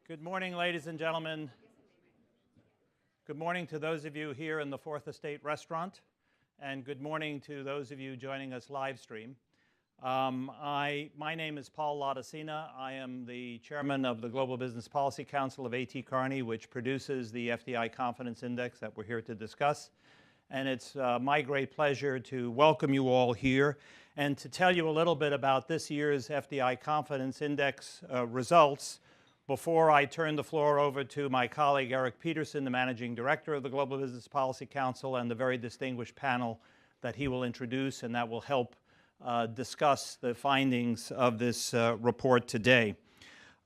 Good morning, ladies and gentlemen. Good morning to those of you here in the Fourth Estate restaurant, and good morning to those of you joining us live stream. My name is Paul Laudicina. I am the chairman of the Global Business Policy Council of A.T. Kearney, which produces the Fdi Confidence Index that we're here to discuss. And it's my great pleasure to welcome you all here and to tell you a little bit about this year's Fdi Confidence Index results before I turn the floor over to my colleague Eric Peterson, the Managing Director of the Global Business Policy Council, and the very distinguished panel that he will introduce and that will help discuss the findings of this report today.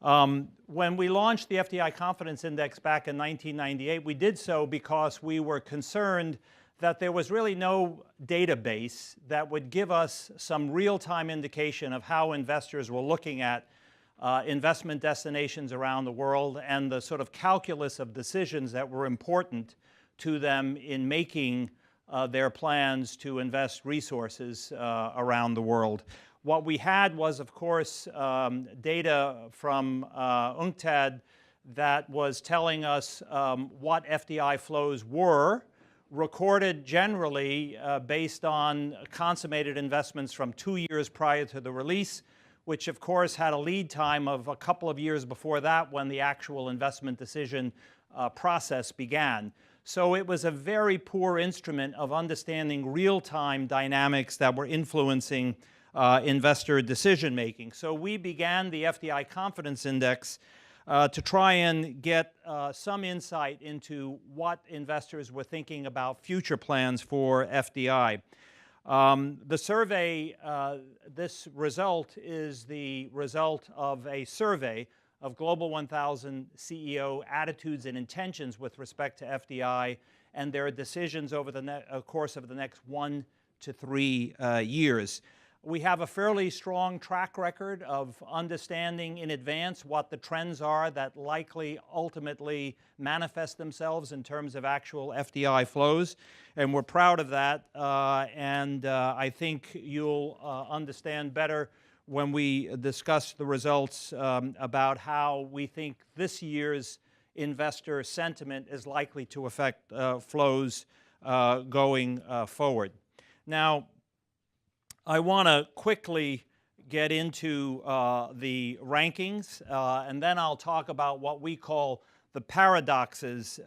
When we launched the Fdi Confidence Index back in 1998, we did so because we were concerned that there was really no database that would give us some real-time indication of how investors were looking at investment destinations around the world and the sort of calculus of decisions that were important to them in making their plans to invest resources around the world. What we had was, of course, data from UNCTAD that was telling us what FDI flows were, recorded generally based on consummated investments from 2 years prior to the release, which of course had a lead time of a couple of years before that when the actual investment decision process began. So it was a very poor instrument of understanding real-time dynamics that were influencing investor decision-making. So we began the Fdi Confidence Index to try and get some insight into what investors were thinking about future plans for FDI. The survey, this result is the result of a survey of Global 1000 CEO attitudes and intentions with respect to FDI and their decisions over the course of the next 1 to 3 years. We have a fairly strong track record of understanding in advance what the trends are that likely ultimately manifest themselves in terms of actual FDI flows, and we're proud of that, and I think you'll understand better when we discuss the results about how we think this year's investor sentiment is likely to affect flows going forward. Now, I want to quickly get into the rankings, and then I'll talk about what we call the paradoxes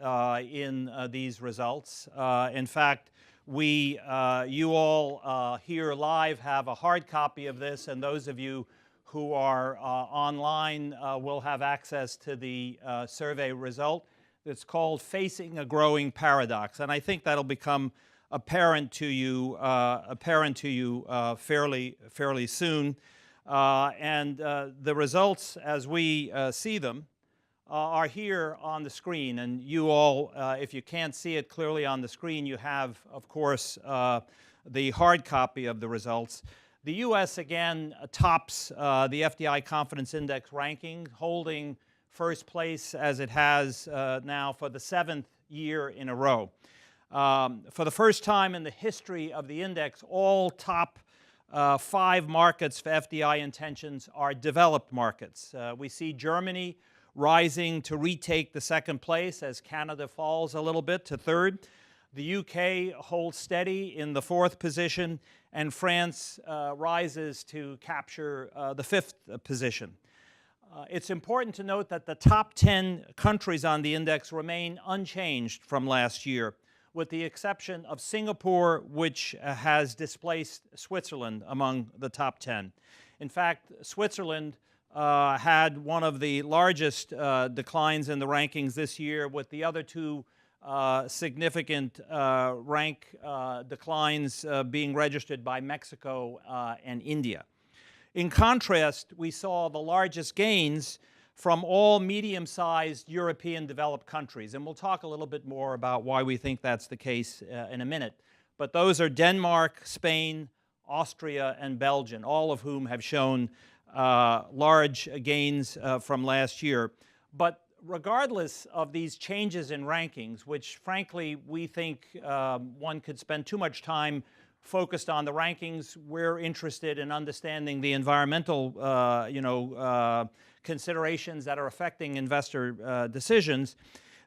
in these results. In fact, you all here live have a hard copy of this, and those of you who are online will have access to the survey result. It's called Facing a Growing Paradox, and I think that'll become apparent to you fairly soon. And the results, as we see them, are here on the screen. And you all, if you can't see it clearly on the screen, you have, of course, the hard copy of the results. The U.S. again tops the Fdi Confidence Index ranking, holding first place as it has now for the 7th year in a row. For the first time in the history of the index, all top 5 markets for FDI intentions are developed markets. We see Germany rising to retake the 2nd place as Canada falls a little bit to 3rd. The UK holds steady in the 4th position, and France rises to capture the 5th position. It's important to note that the top 10 countries on the index remain unchanged from last year, with the exception of Singapore, which has displaced Switzerland among the top 10. In fact, Switzerland had one of the largest declines in the rankings this year, with the other 2 significant rank declines being registered by Mexico and India. In contrast, we saw the largest gains from all medium-sized European developed countries. And we'll talk a little bit more about why we think that's the case in a minute. But those are Denmark, Spain, Austria, and Belgium, all of whom have shown large gains from last year. But regardless of these changes in rankings, which frankly we think one could spend too much time focused on the rankings. We're interested in understanding the environmental considerations that are affecting investor decisions.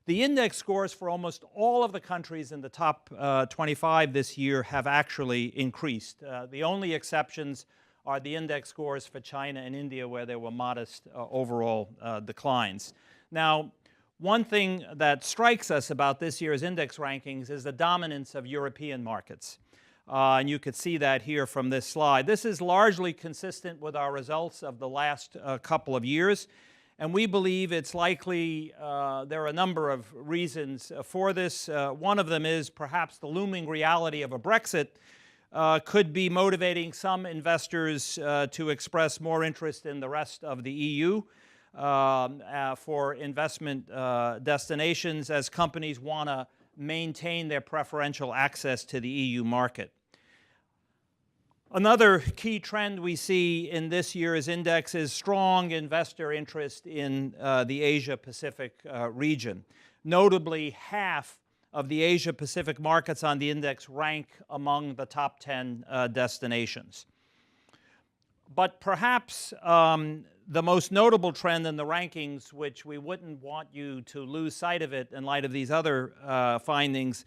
The index scores for almost all of the countries in the top 25 this year have actually increased. The only exceptions are the index scores for China and India, where there were modest overall declines. Now, one thing that strikes us about this year's index rankings is the dominance of European markets. And you could see that here from this slide. This is largely consistent with our results of the last couple of years. And we believe it's likely there are a number of reasons for this. One of them is perhaps the looming reality of a Brexit could be motivating some investors to express more interest in the rest of the EU for investment destinations as companies want to maintain their preferential access to the EU market. Another key trend we see in this year's index is strong investor interest in the Asia-Pacific region. Notably, half of the Asia-Pacific markets on the index rank among the top 10 destinations. But perhaps the most notable trend in the rankings, which we wouldn't want you to lose sight of it in light of these other findings,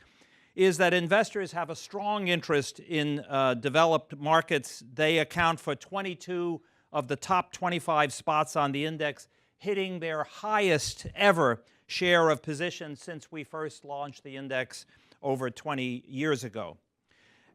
is that investors have a strong interest in developed markets. They account for 22 of the top 25 spots on the index, hitting their highest ever share of positions since we first launched the index over 20 years ago.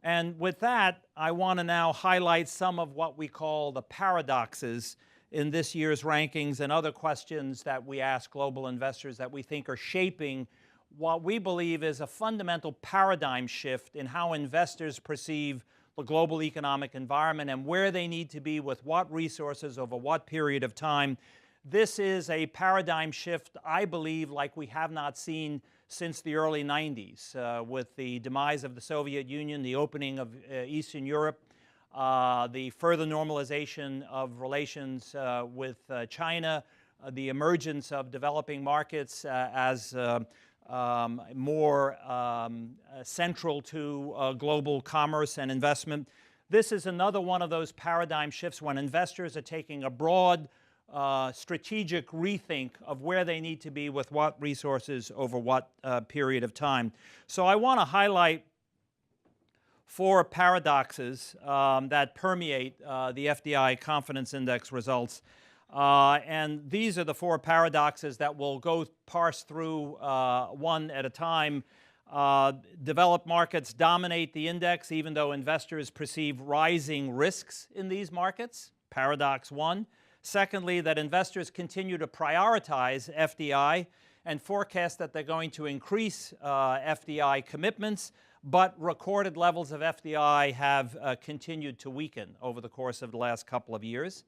And with that, I want to now highlight some of what we call the paradoxes in this year's rankings and other questions that we ask global investors that we think are shaping what we believe is a fundamental paradigm shift in how investors perceive the global economic environment and where they need to be with what resources over what period of time. This is a paradigm shift, I believe, like we have not seen since the early 90s, with the demise of the Soviet Union, the opening of Eastern Europe, the further normalization of relations with China, the emergence of developing markets as more central to global commerce and investment. This is another one of those paradigm shifts when investors are taking a broad strategic rethink of where they need to be with what resources over what period of time. So I want to highlight 4 paradoxes that permeate the Fdi Confidence Index results. And these are the 4 paradoxes that we'll go parse through one at a time. Developed markets dominate the index even though investors perceive rising risks in these markets. Paradox 1. Secondly, that investors continue to prioritize FDI and forecast that they're going to increase FDI commitments, but recorded levels of FDI have continued to weaken over the course of the last couple of years.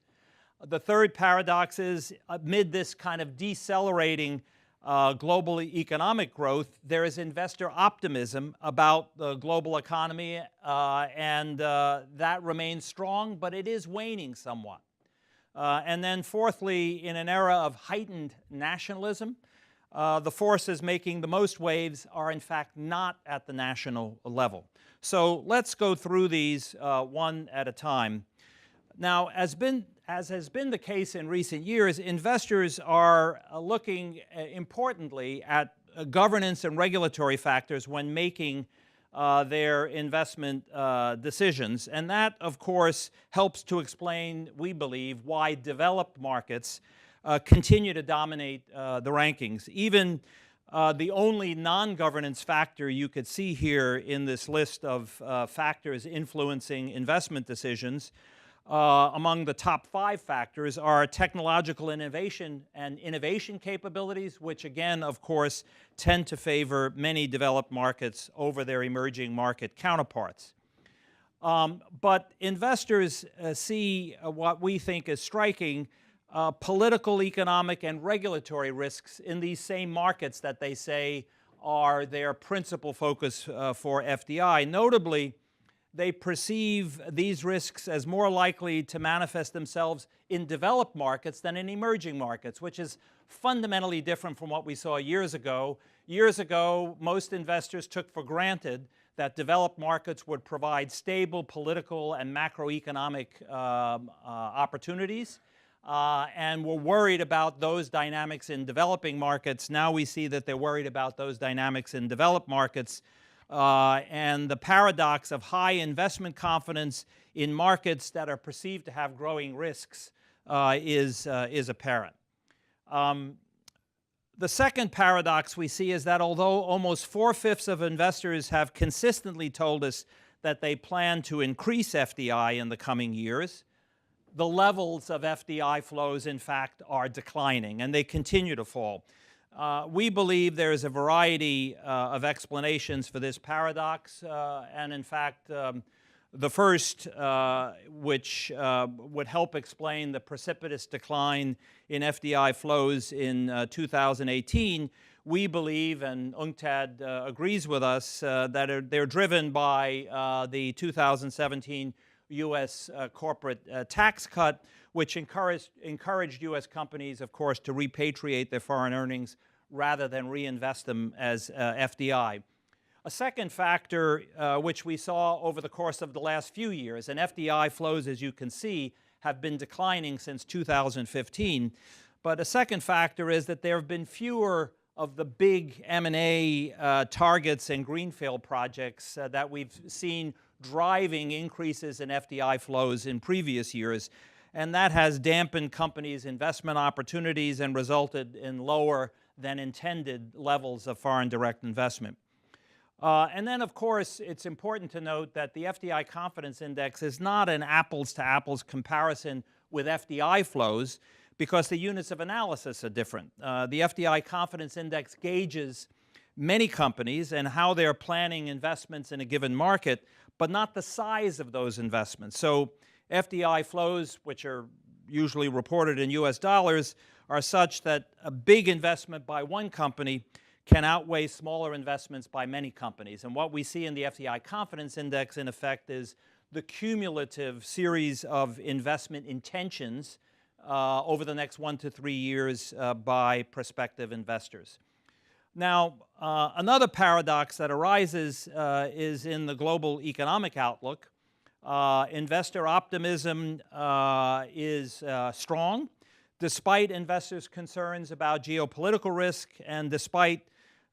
The third paradox is, amid this kind of decelerating global economic growth, there is investor optimism about the global economy, and that remains strong, but it is waning somewhat. And then fourthly, in an era of heightened nationalism, the forces making the most waves are in fact not at the national level. So let's go through these one at a time. Now, as has been the case in recent years, investors are looking importantly at governance and regulatory factors when making their investment decisions. And that, of course, helps to explain, we believe, why developed markets continue to dominate the rankings. Even the only non-governance factor you could see here in this list of factors influencing investment decisions among the top 5 factors are technological innovation and innovation capabilities, which again, of course, tend to favor many developed markets over their emerging market counterparts. But investors see what we think is striking political, economic, and regulatory risks in these same markets that they say are their principal focus for FDI. Notably, they perceive these risks as more likely to manifest themselves in developed markets than in emerging markets, which is fundamentally different from what we saw years ago. Years ago, most investors took for granted that developed markets would provide stable political and macroeconomic opportunities, and were worried about those dynamics in developing markets. Now we see that they're worried about those dynamics in developed markets, and the paradox of high investment confidence in markets that are perceived to have growing risks is apparent. The second paradox we see is that although almost 4/5 of investors have consistently told us that they plan to increase FDI in the coming years, the levels of FDI flows, in fact, are declining, and they continue to fall. We believe there is a variety of explanations for this paradox, and in fact, the first, which would help explain the precipitous decline in FDI flows in 2018, we believe, and UNCTAD agrees with us, that they're driven by the 2017 U.S. corporate tax cut, which encouraged U.S. companies, of course, to repatriate their foreign earnings rather than reinvest them as FDI. A second factor, which we saw over the course of the last few years, and FDI flows, as you can see, have been declining since 2015. But a second factor is that there have been fewer of the big M&A targets and greenfield projects that we've seen driving increases in FDI flows in previous years. And that has dampened companies' investment opportunities and resulted in lower than intended levels of foreign direct investment. And then, of course, it's important to note that the Fdi Confidence Index is not an apples-to-apples comparison with FDI flows because the units of analysis are different. The Fdi Confidence Index gauges many companies and how they're planning investments in a given market, but not the size of those investments. So FDI flows, which are usually reported in US dollars, are such that a big investment by one company can outweigh smaller investments by many companies. And what we see in the Fdi Confidence Index, in effect, is the cumulative series of investment intentions over the next 1 to 3 years by prospective investors. Now, another paradox that arises is in the global economic outlook. Investor optimism is strong, despite investors' concerns about geopolitical risk and despite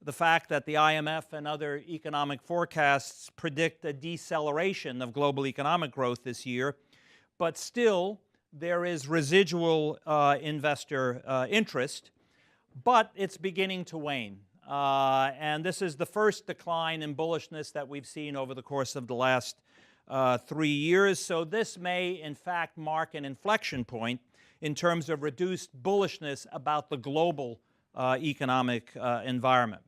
the fact that the IMF and other economic forecasts predict a deceleration of global economic growth this year. But still, there is residual investor interest, but it's beginning to wane. And this is the first decline in bullishness that we've seen over the course of the last 3 years. So this may, in fact, mark an inflection point in terms of reduced bullishness about the global economic environment.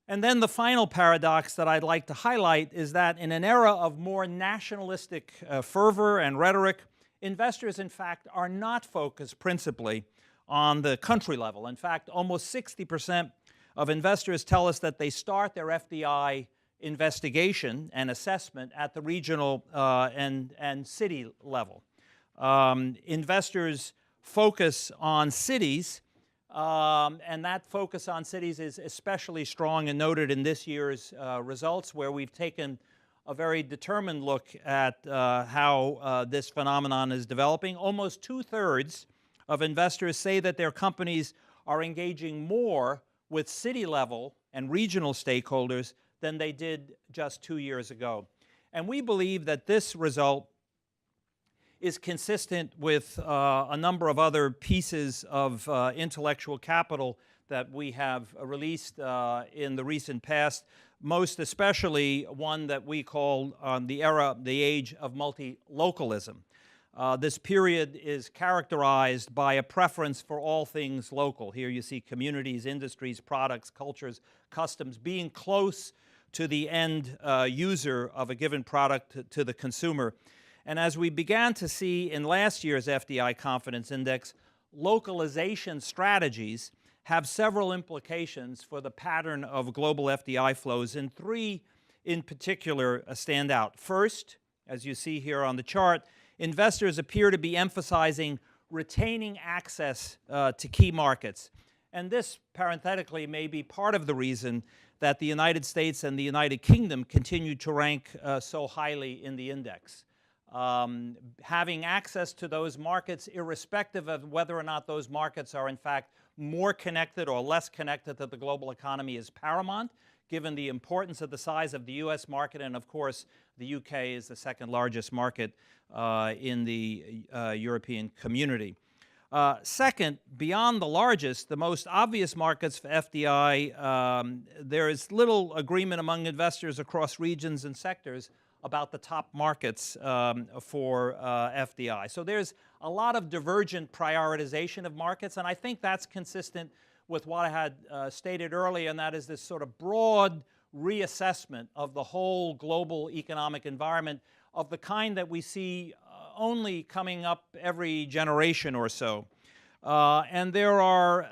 And then the final paradox that I'd like to highlight is that in an era of more nationalistic fervor and rhetoric, investors, in fact, are not focused principally on the country level. In fact, almost 60% of investors tell us that they start their FDI investigation and assessment at the regional and city level. Investors focus on cities, and that focus on cities is especially strong and noted in this year's results, where we've taken a very determined look at how this phenomenon is developing. Almost 2/3 of investors say that their companies are engaging more with city-level and regional stakeholders than they did just 2 years ago. And we believe that this result is consistent with a number of other pieces of intellectual capital that we have released in the recent past, most especially one that we call the Age of Multi Localism. This period is characterized by a preference for all things local. Here you see communities, industries, products, cultures, customs being close to the end user of a given product, to the consumer. And as we began to see in last year's Fdi Confidence Index, localization strategies have several implications for the pattern of global FDI flows, and 3 in particular stand out. First, as you see here on the chart, investors appear to be emphasizing retaining access to key markets. And this, parenthetically, may be part of the reason that the United States and the United Kingdom continue to rank so highly in the index. Having access to those markets, irrespective of whether or not those markets are in fact more connected or less connected to the global economy, is paramount, given the importance of the size of the US market, and of course the UK is the second largest market in the European community. Second, beyond the largest, the most obvious markets for FDI, there is little agreement among investors across regions and sectors about the top markets for FDI. So there's a lot of divergent prioritization of markets, and I think that's consistent with what I had stated earlier, and that is this sort of broad reassessment of the whole global economic environment of the kind that we see only coming up every generation or so. And there are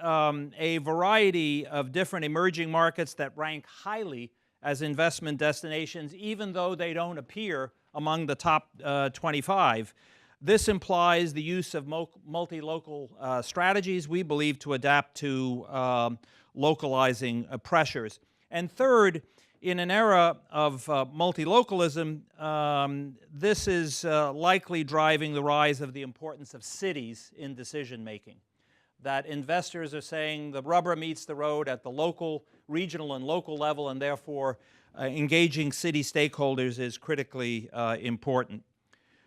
a variety of different emerging markets that rank highly as investment destinations, even though they don't appear among the top 25. This implies the use of multi-local strategies, we believe, to adapt to localizing pressures. And third, in an era of multi-localism, this is likely driving the rise of the importance of cities in decision-making. That investors are saying the rubber meets the road at the local, regional, and local level, and therefore engaging city stakeholders is critically important.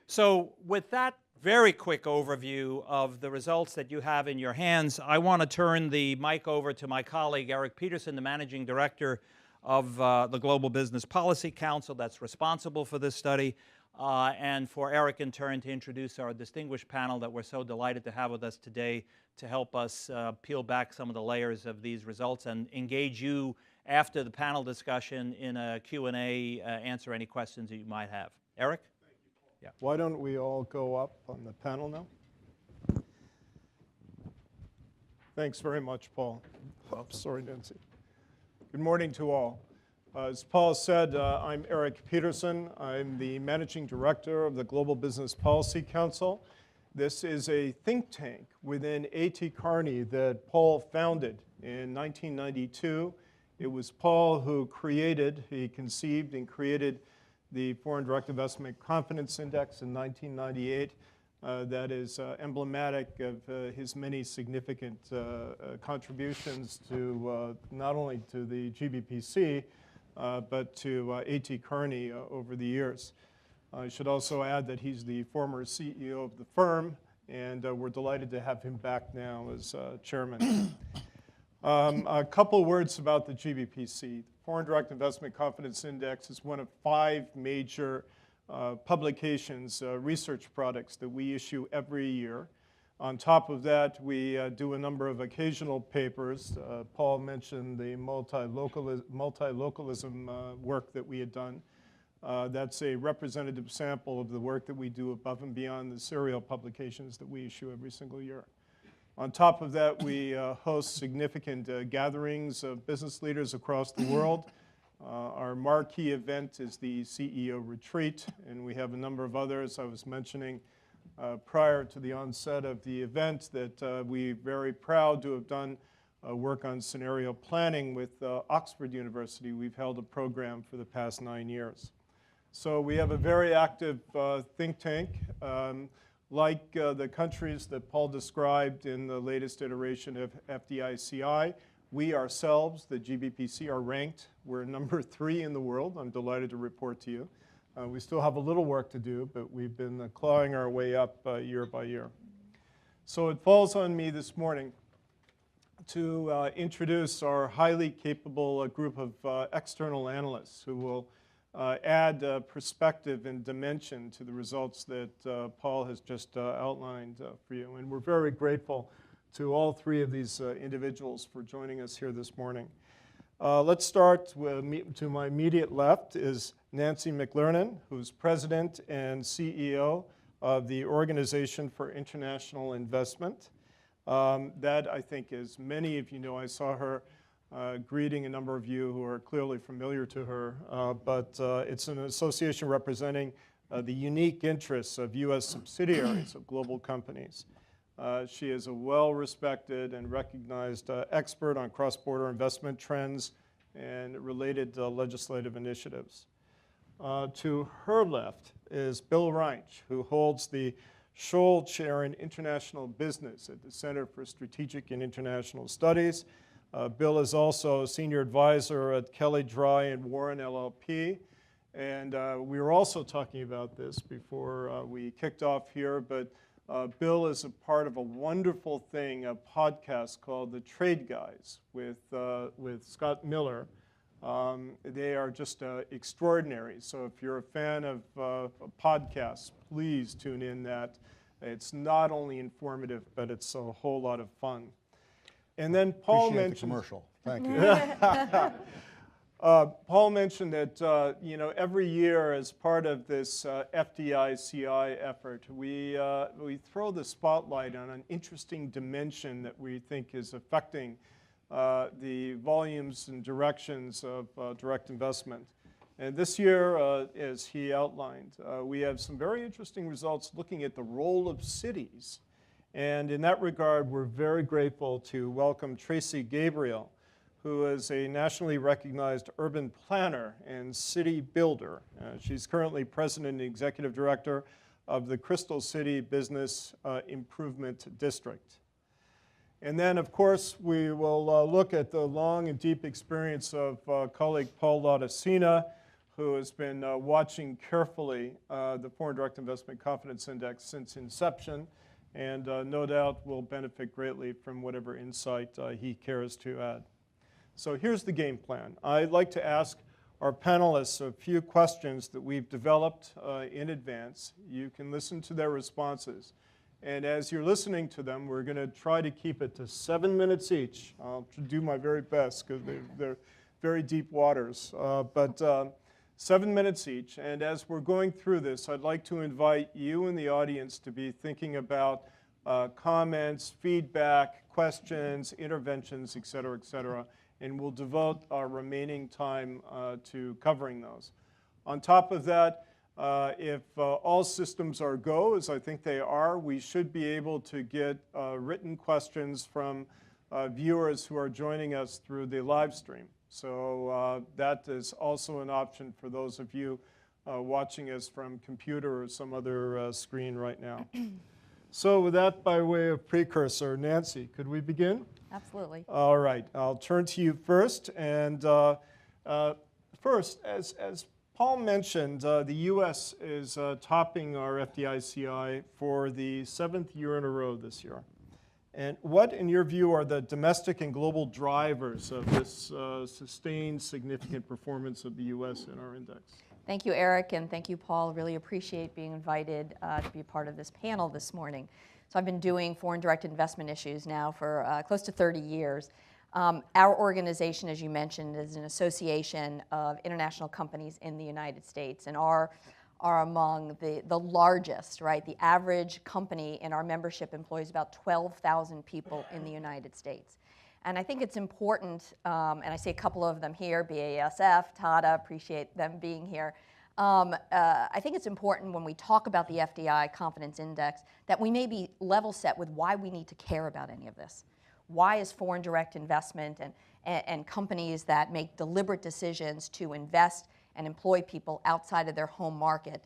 So with that very quick overview of the results that you have in your hands, I want to turn the mic over to my colleague, Eric Peterson, the Managing Director of the Global Business Policy Council that's responsible for this study, and for Eric in turn to introduce our distinguished panel that we're so delighted to have with us today to help us peel back some of the layers of these results and engage you after the panel discussion in a Q&A, answer any questions that you might have. Eric? Thank you, Paul. Yeah. Why don't we all go up on the panel now? Thanks very much, Paul. Oops, sorry, Nancy. Good morning to all. As Paul said, I'm Eric Peterson. I'm the Managing Director of the Global Business Policy Council. This is a think tank within A.T. Kearney that Paul founded in 1992. It was Paul who he conceived and created the Foreign Direct Investment Confidence Index in 1998. That is emblematic of his many significant contributions to not only to the Gbpc, but to A.T. Kearney over the years. I should also add that he's the former CEO of the firm, and we're delighted to have him back now as chairman. A couple words about the Gbpc. The Foreign Direct Investment Confidence Index is one of 5 major publications, research products that we issue every year. On top of that, we do a number of occasional papers. Paul mentioned the multi-localism work that we had done. That's a representative sample of the work that we do above and beyond the serial publications that we issue every single year. On top of that, we host significant gatherings of business leaders across the world. Our marquee event is the CEO Retreat, and we have a number of others. I was mentioning prior to the onset of the event that we're very proud to have done work on scenario planning with Oxford University. We've held a program for the past 9 years. So we have a very active think tank. Like the countries that Paul described in the latest iteration of FDICI, we ourselves, the Gbpc, are ranked. We're number 3 in the world. I'm delighted to report to you. We still have a little work to do, but we've been clawing our way up year by year. So it falls on me this morning to introduce our highly capable group of external analysts who will add perspective and dimension to the results that Paul has just outlined for you. And we're very grateful to all 3 of these individuals for joining us here this morning. Let's start with, to my immediate left is Nancy Mcclaren, who's President and CEO of the Organization for International Investment. That, I think, as many of you know, I saw her greeting a number of you who are clearly familiar to her, but it's an association representing the unique interests of US subsidiaries of global companies. She is a well-respected and recognized expert on cross-border investment trends and related legislative initiatives. To her left is Bill Reinsch, who holds the Scholl Chair in International Business at the Center for Strategic and International Studies. Bill is also a senior advisor at Kelly Dry and Warren LLP. And we were also talking about this before we kicked off here, but Bill is a part of a wonderful thing, a podcast called The Trade Guys with Scott Miller. They are just extraordinary. So if you're a fan of podcasts, please tune in that. It's not only informative, but it's a whole lot of fun. And then Paul Appreciate mentioned the commercial. Thank you. Paul mentioned that every year as part of this FDI-CI effort, we throw the spotlight on an interesting dimension that we think is affecting the volumes and directions of direct investment. And this year, as he outlined, we have some very interesting results looking at the role of cities. And in that regard, we're very grateful to welcome Tracy Gabriel, who is a nationally recognized urban planner and city builder. She's currently president and executive director of the Crystal City Business Improvement District. And then, of course, we will look at the long and deep experience of colleague Paul Laudicina, who has been watching carefully the Foreign Direct Investment Confidence Index since inception, and no doubt will benefit greatly from whatever insight he cares to add. So here's the game plan. I'd like to ask our panelists a few questions that we've developed in advance. You can listen to their responses. And as you're listening to them, we're going to try to keep it to 7 minutes each. I'll do my very best because they're very deep waters. But 7 minutes each. And as we're going through this, I'd like to invite you in the audience to be thinking about comments, feedback, questions, interventions, et cetera, and we'll devote our remaining time to covering those. On top of that, if all systems are go, as I think they are, we should be able to get written questions from viewers who are joining us through the live stream. So that is also an option for those of you watching us from computer or some other screen right now. So with that by way of precursor, Nancy, could we begin? Absolutely. All right, I'll turn to you first. And first, as Paul mentioned, the US is topping our FDI-CI for the 7th year in a row this year. And what, in your view, are the domestic and global drivers of this sustained significant performance of the US in our index? Thank you, Eric, and thank you, Paul. Really appreciate being invited to be a part of this panel this morning. So I've been doing foreign direct investment issues now for close to 30 years. Our organization, as you mentioned, is an association of international companies in the United States and are among the largest, right? The average company in our membership employs about 12,000 people in the United States. And I think it's important, and I see a couple of them here, BASF, Tata, appreciate them being here. I think it's important when we talk about the FDI Confidence Index that we may be level set with why we need to care about any of this. Why is foreign direct investment and companies that make deliberate decisions to invest and employ people outside of their home market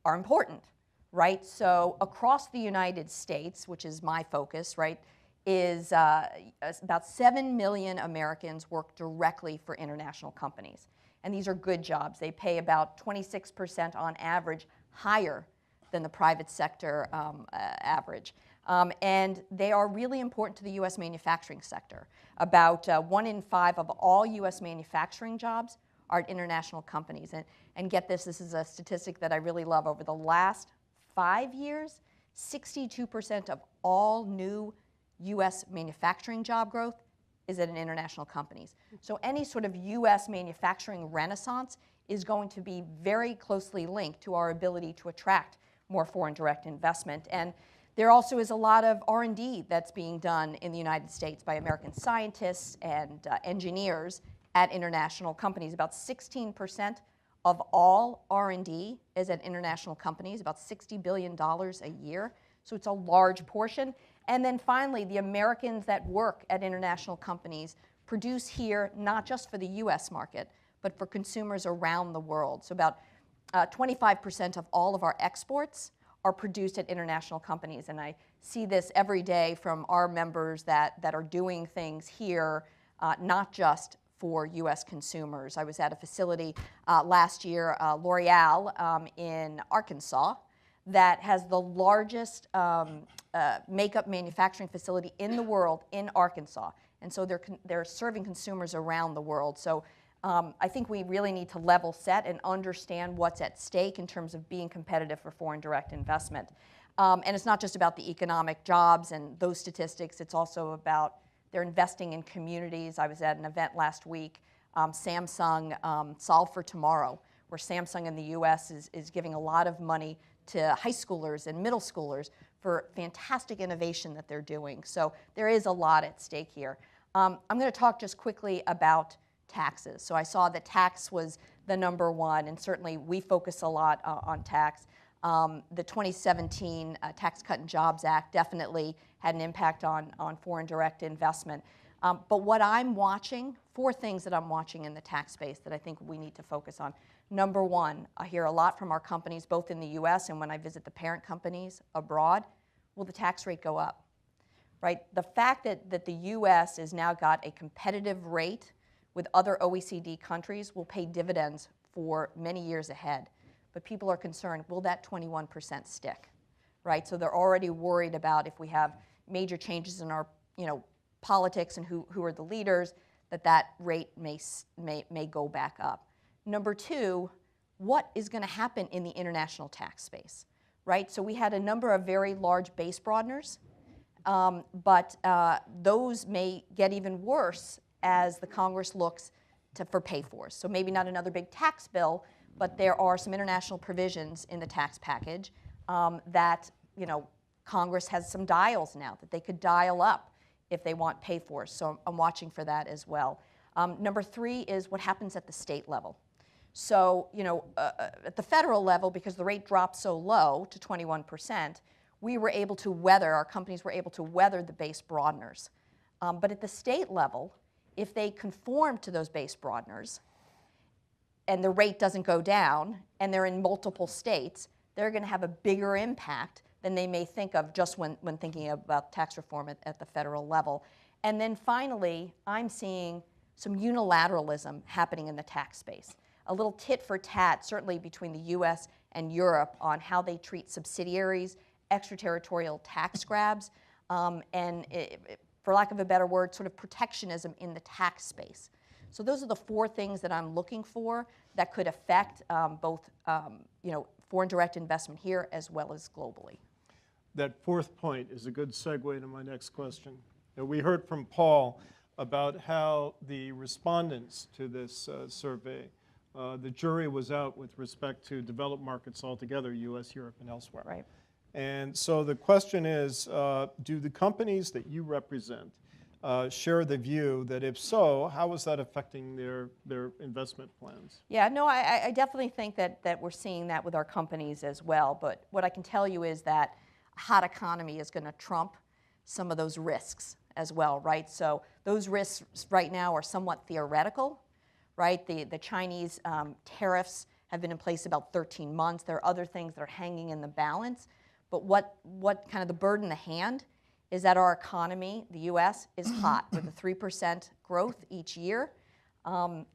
are important, right? So across the United States, which is my focus, right, is about 7 million Americans work directly for international companies. And these are good jobs. They pay about 26% on average higher than the private sector average. And they are really important to the US manufacturing sector. About 1 in 5 of all US manufacturing jobs are at international companies. And get this is a statistic that I really love. Over the last 5 years, 62% of all new US manufacturing job growth is at international companies. So any sort of US manufacturing renaissance is going to be very closely linked to our ability to attract more foreign direct investment. And there also is a lot of R&D that's being done in the United States by American scientists and engineers at international companies. About 16% of all R&D is at international companies, about $60 billion a year. So it's a large portion. And then finally, the Americans that work at international companies produce here not just for the US market, but for consumers around the world. So about 25% of all of our exports are produced at international companies. And I see this every day from our members that are doing things here, not just for US consumers. I was at a facility last year, L'Oreal in Arkansas, that has the largest makeup manufacturing facility in the world in Arkansas. And so they're serving consumers around the world. So I think we really need to level set and understand what's at stake in terms of being competitive for foreign direct investment. And it's not just about the economic jobs and those statistics, it's also about they're investing in communities. I was at an event last week, Samsung Solve for Tomorrow, where Samsung in the US is giving a lot of money to high schoolers and middle schoolers for fantastic innovation that they're doing. So there is a lot at stake here. I'm going to talk just quickly about taxes. So I saw that tax was the number one, and certainly we focus a lot on tax. The 2017 Tax Cut and Jobs Act definitely had an impact on foreign direct investment. But what I'm watching, 4 things that I'm watching in the tax space that I think we need to focus on. Number one, I hear a lot from our companies, both in the US and when I visit the parent companies abroad, will the tax rate go up? Right? The fact that the US has now got a competitive rate with other OECD countries will pay dividends for many years ahead. But people are concerned, will that 21% stick? Right? So they're already worried about if we have major changes in our politics and who are the leaders, that rate may go back up. Number two, what is going to happen in the international tax space, right? So we had a number of very large base broadeners, but those may get even worse as the Congress looks for pay-fors. So maybe not another big tax bill, but there are some international provisions in the tax package that Congress has some dials now that they could dial up if they want pay-fors. So I'm watching for that as well. Number three is what happens at the state level. So, at the federal level, because the rate dropped so low to 21%, our companies were able to weather the base broadeners. But at the state level, if they conform to those base broadeners and the rate doesn't go down and they're in multiple states, they're going to have a bigger impact than they may think of just when thinking about tax reform at the federal level. And then finally, I'm seeing some unilateralism happening in the tax space. A little tit for tat, certainly between the US and Europe, on how they treat subsidiaries, extraterritorial tax grabs, and for lack of a better word, sort of protectionism in the tax space. So those are the 4 things that I'm looking for that could affect both foreign direct investment here as well as globally. That 4th point is a good segue to my next question. We heard from Paul about how the respondents to this survey, the jury was out with respect to developed markets altogether, US, Europe, and elsewhere. Right. And so the question is, do the companies that you represent share the view that if so, how is that affecting their investment plans? Yeah, no, I definitely think that we're seeing that with our companies as well. But what I can tell you is that a hot economy is going to trump some of those risks as well, right? So those risks right now are somewhat theoretical, right? The Chinese tariffs have been in place about 13 months. There are other things that are hanging in the balance. But what kind of the bird in the hand is that our economy, the US, is hot with a 3% growth each year.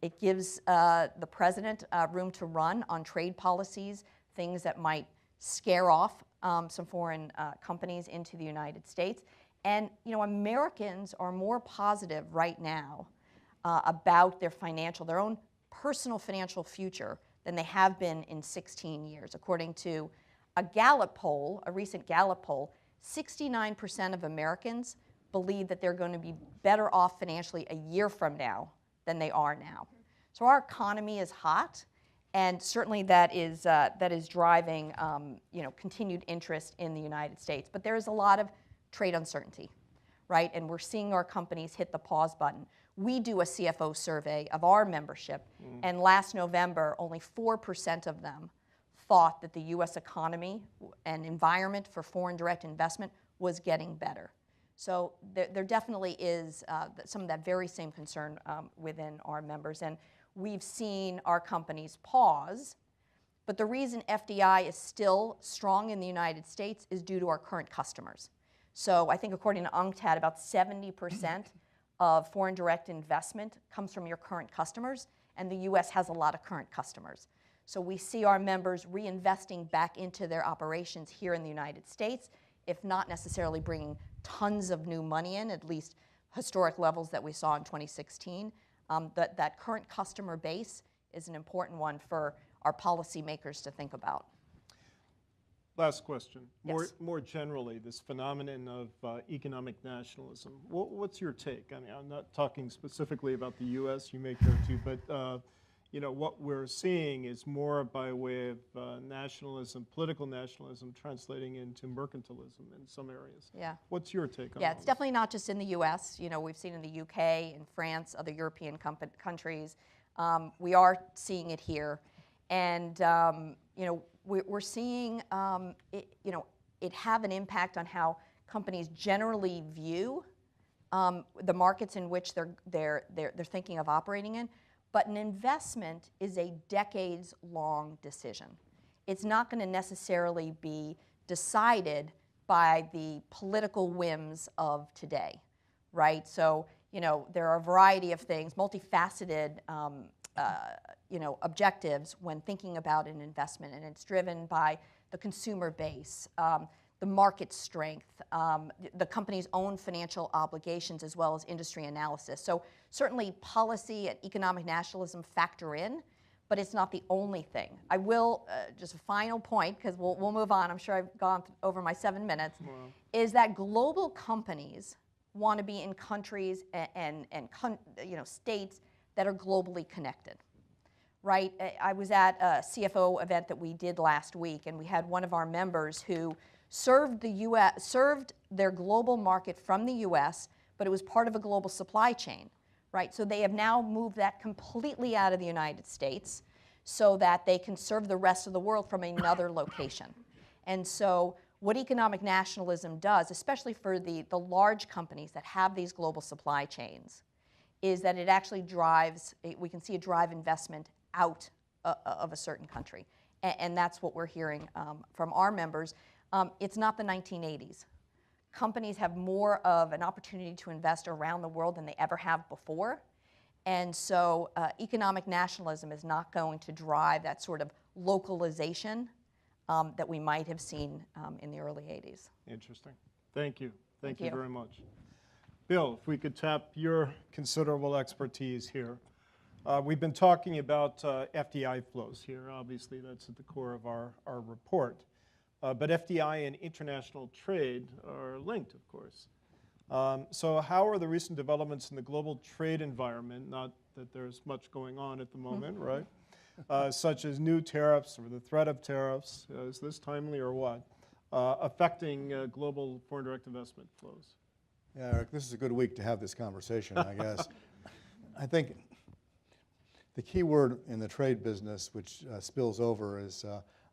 It gives the president room to run on trade policies, things that might scare off some foreign companies into the United States. And Americans are more positive right now about their own personal financial future than they have been in 16 years. According to a Gallup poll, a recent Gallup poll, 69% of Americans believe that they're going to be better off financially a year from now than they are now. So our economy is hot, and certainly that is driving continued interest in the United States. But there is a lot of trade uncertainty, right? And we're seeing our companies hit the pause button. We do a CFO survey of our membership, and last November, only 4% of them thought that the US economy and environment for foreign direct investment was getting better. So there definitely is some of that very same concern within our members. And we've seen our companies pause. But the reason FDI is still strong in the United States is due to our current customers. So I think according to UNCTAD, about 70% of foreign direct investment comes from your current customers, and the US has a lot of current customers. So we see our members reinvesting back into their operations here in the United States, if not necessarily bringing tons of new money in, at least historic levels that we saw in 2016. That current customer base is an important one for our policymakers to think about. Last question. Yes. More generally, this phenomenon of economic nationalism. What's your take? I mean, I'm not talking specifically about the U.S. You may care too, but you know, what we're seeing is more by way of nationalism, political nationalism, translating into mercantilism in some areas. Yeah. What's your take on Yeah, all it's this? definitely not just in the U.S. You know, we've seen in the UK, in France, other European countries. We are seeing it here. And, you know, we're seeing it have an impact on how companies generally view the markets in which they're thinking of operating in. But an investment is a decades-long decision. It's not going to necessarily be decided by the political whims of today, right? So, you know, there are a variety of things, multifaceted objectives when thinking about an investment, and it's driven by the consumer base, the market strength, the company's own financial obligations, as well as industry analysis. So certainly policy and economic nationalism factor in, but it's not the only thing. I will, just a final point, because we'll move on, I'm sure I've gone over my 7 minutes, is that global companies want to be in countries and states that are globally connected. Right? I was at a CFO event that we did last week, and we had one of our members who served their global market from the US, but it was part of a global supply chain, right? So they have now moved that completely out of the United States so that they can serve the rest of the world from another location. And so what economic nationalism does, especially for the large companies that have these global supply chains, is that it actually we can see it drive investment out of a certain country. And that's what we're hearing from our members. It's not the 1980s. Companies have more of an opportunity to invest around the world than they ever have before. And so economic nationalism is not going to drive that sort of localization that we might have seen in the early 80s. Interesting. Thank you. Thank you you. very much. Bill, if we could tap your considerable expertise here. We've been talking about FDI flows here. Obviously, that's at the core of our report. But FDI and international trade are linked, of course. So how are the recent developments in the global trade environment, not that there's much going on at the moment, right? Such as new tariffs or the threat of tariffs, is this timely or what, affecting global foreign direct investment flows? Yeah, Eric, this is a good week to have this conversation, I guess. I think the key word in the trade business, which spills over, is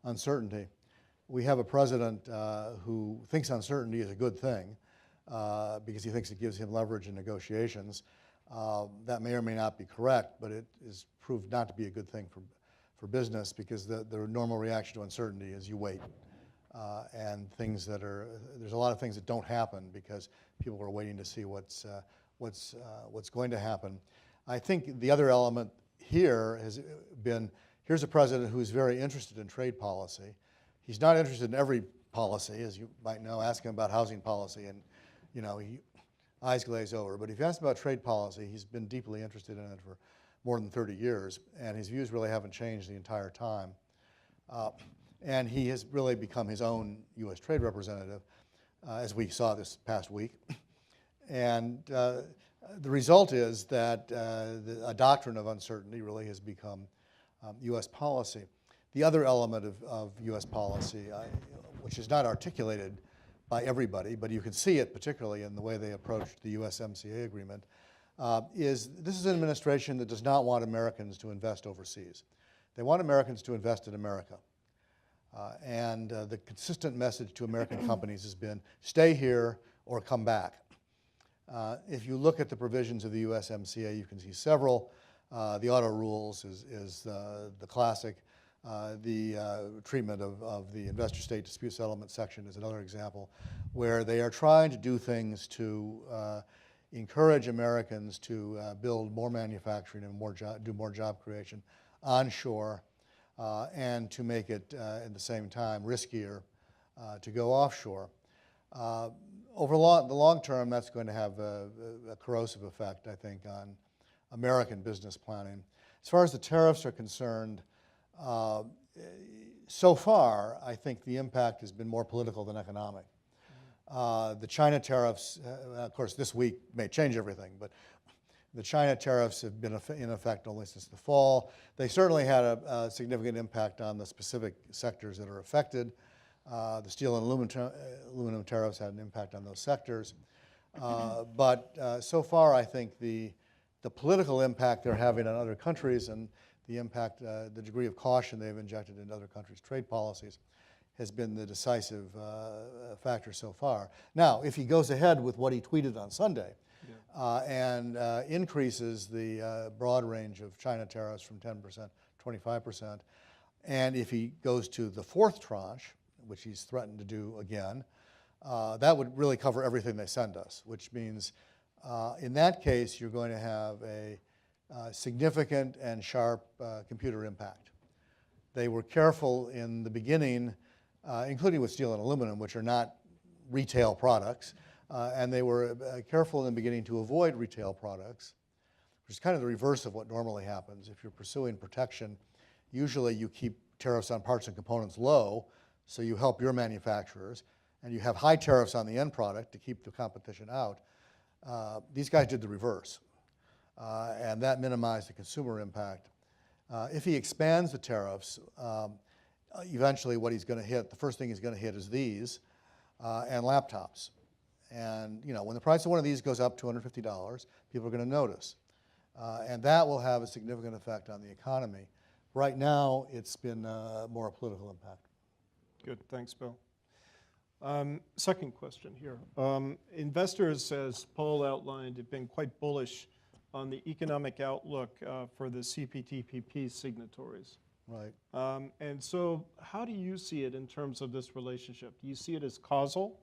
uncertainty. We have a president who thinks uncertainty is a good thing because he thinks it gives him leverage in negotiations. That may or may not be correct, but it is proved not to be a good thing for business because the normal reaction to uncertainty is you wait. And there's a lot of things that don't happen because people are waiting to see what's going to happen. I think the other element here has been, here's a president who's very interested in trade policy. He's not interested in every policy, as you might know. Ask him about housing policy and, you know, eyes glaze over. But if you ask him about trade policy, he's been deeply interested in it for more than 30 years, and his views really haven't changed the entire time. And he has really become his own U.S. trade representative, as we saw this past week. And the result is that a doctrine of uncertainty really has become U.S. policy. The other element of U.S. policy, which is not articulated by everybody, but you can see it particularly in the way they approached the USMCA agreement, is this is an administration that does not want Americans to invest overseas. They want Americans to invest in America. And the consistent message to American companies has been, stay here or come back. If you look at the provisions of the USMCA, you can see several. The auto rules is the classic. The treatment of the investor-state dispute settlement section is another example, where they are trying to do things to encourage Americans to build more manufacturing and do more job creation onshore, and to make it at the same time riskier to go offshore. Over the long term, that's going to have a corrosive effect, I think, on American business planning. As far as the tariffs are concerned, so far, I think the impact has been more political than economic. The China tariffs, of course, this week may change everything, but the China tariffs have been in effect only since the fall. They certainly had a significant impact on the specific sectors that are affected. The steel and aluminum tariffs had an impact on those sectors. But so far, I think the political impact they're having on other countries and the impact, the degree of caution they've injected into other countries' trade policies has been the decisive factor so far. Now, if he goes ahead with what he tweeted on Sunday and increases the broad range of China tariffs from 10% to 25%, and if he goes to the fourth tranche, which he's threatened to do again, that would really cover everything they send us, which means in that case, you're going to have a significant and sharp computer impact. They were careful in the beginning, including with steel and aluminum, which are not retail products, and they were careful in the beginning to avoid retail products, which is kind of the reverse of what normally happens. If you're pursuing protection, usually you keep tariffs on parts and components low, so you help your manufacturers, and you have high tariffs on the end product to keep the competition out. These guys did the reverse, and that minimized the consumer impact. If he expands the tariffs, eventually what he's going to hit, the first thing he's going to hit is these and laptops. And you know, when the price of one of these goes up $250, people are going to notice. And that will have a significant effect on the economy. Right now, it's been more a political impact. Good, thanks, Bill. Second question here. Investors, as Paul outlined, have been quite bullish on the economic outlook for the CPTPP signatories. Right. And so how do you see it in terms of this relationship? Do you see it as causal?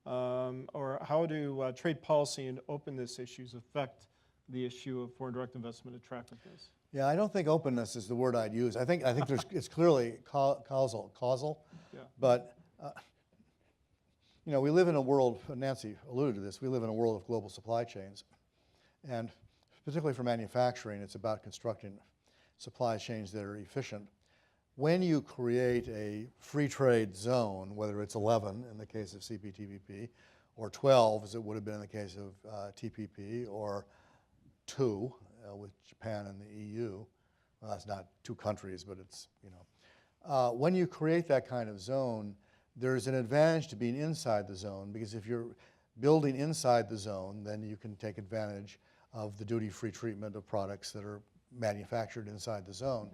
Or how do trade policy and openness issues affect the issue of foreign direct investment attractiveness? Yeah, I don't think openness is the word I'd use. I think it's clearly causal. Yeah. But you know, we live in a world, Nancy alluded to this, we live in a world of global supply chains. And particularly for manufacturing, it's about constructing supply chains that are efficient. When you create a free trade zone, whether it's 11 in the case of CPTPP, or 12 as it would have been in the case of TPP, or 2 with Japan and the EU, well, that's not 2 countries, but it's, you know. When you create that kind of zone, there's an advantage to being inside the zone, because if you're building inside the zone, then you can take advantage of the duty-free treatment of products that are manufactured inside the zone.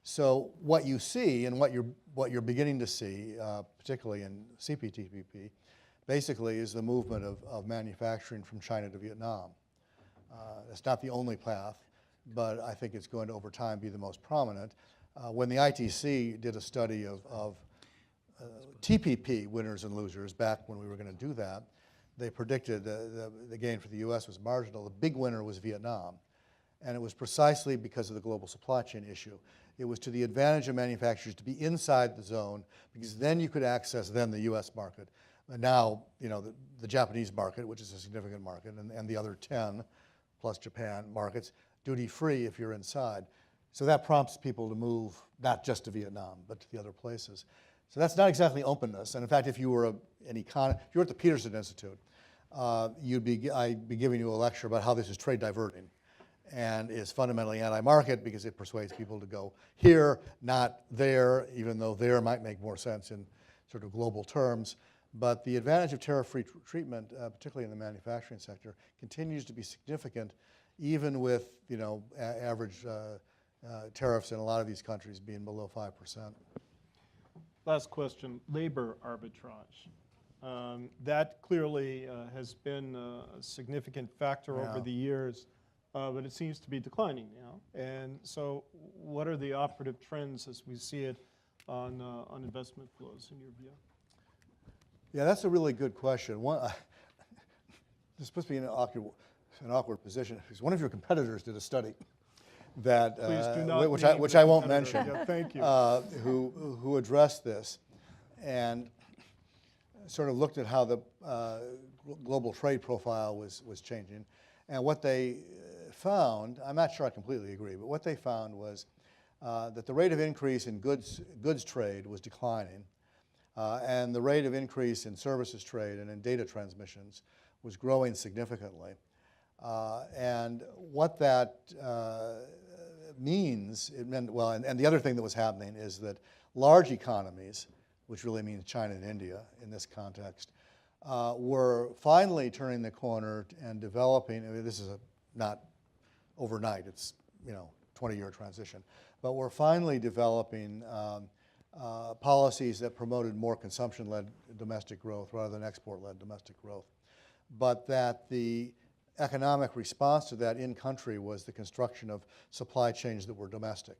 So what you see and what you're beginning to see, particularly in CPTPP, basically is the movement of manufacturing from China to Vietnam. It's not the only path, but I think it's going to over time be the most prominent. When the ITC did a study of TPP winners and losers back when we were going to do that, they predicted the gain for the US was marginal. The big winner was Vietnam. And it was precisely because of the global supply chain issue. It was to the advantage of manufacturers to be inside the zone, because then you could access the US market. And now, you know, the Japanese market, which is a significant market, and the other 10 plus Japan markets, duty-free if you're inside. So that prompts people to move not just to Vietnam, but to the other places. So that's not exactly openness. And in fact, if you were if you were at the Peterson Institute, I'd be giving you a lecture about how this is trade diverting and is fundamentally anti-market, because it persuades people to go here, not there, even though there might make more sense in sort of global terms. But the advantage of tariff-free treatment, particularly in the manufacturing sector, continues to be significant, even with, you know, average tariffs in a lot of these countries being below 5%. Last question, labor arbitrage. That clearly has been a significant factor over the years, but it seems to be declining now. And so what are the operative trends as we see it on investment flows in your view? Yeah, that's a really good question. This is supposed to be an awkward position, because one of your competitors did a study that, Please do not which I won't mention, yeah, thank you. who addressed this and sort of looked at how the global trade profile was changing. And what they found, I'm not sure I completely agree, but what they found was that the rate of increase in goods trade was declining, and the rate of increase in services trade and in data transmissions was growing significantly. And what that means, it meant, well, and the other thing that was happening is that large economies, which really means China and India in this context, were finally turning the corner and developing. I mean, this is not overnight, it's 20-year transition, but we're finally developing policies that promoted more consumption-led domestic growth rather than export-led domestic growth. But that the economic response to that in country was the construction of supply chains that were domestic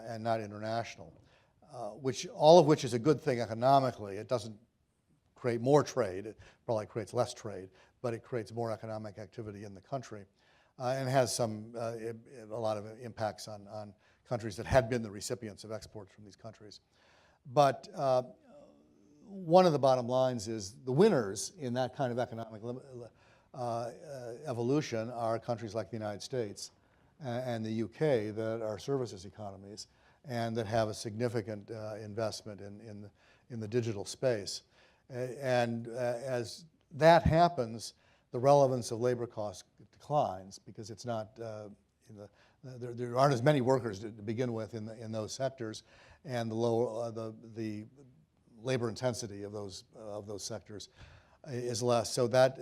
and not international, all of which is a good thing economically. It doesn't create more trade, it probably creates less trade, but it creates more economic activity in the country and has a lot of impacts on countries that had been the recipients of exports from these countries. But one of the bottom lines is the winners in that kind of economic evolution are countries like the United States and the UK that are services economies and that have a significant investment in the digital space. And as that happens, the relevance of labor costs declines because it's not, there aren't as many workers to begin with in those sectors, and the labor intensity of those sectors is less. So that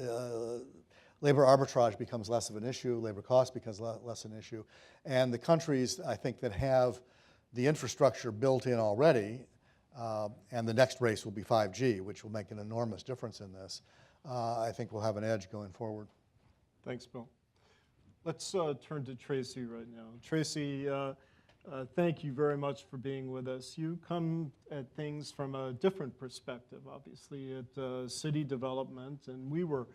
labor arbitrage becomes less of an issue, labor cost becomes less an issue, and the countries, I think, that have the infrastructure built in already, and the next race will be 5G, which will make an enormous difference in this, I think we'll have an edge going forward. Thanks, Bill. Let's turn to Tracy right now. Tracy, thank you very much for being with us. You come at things from a different perspective, obviously, at city development, and we were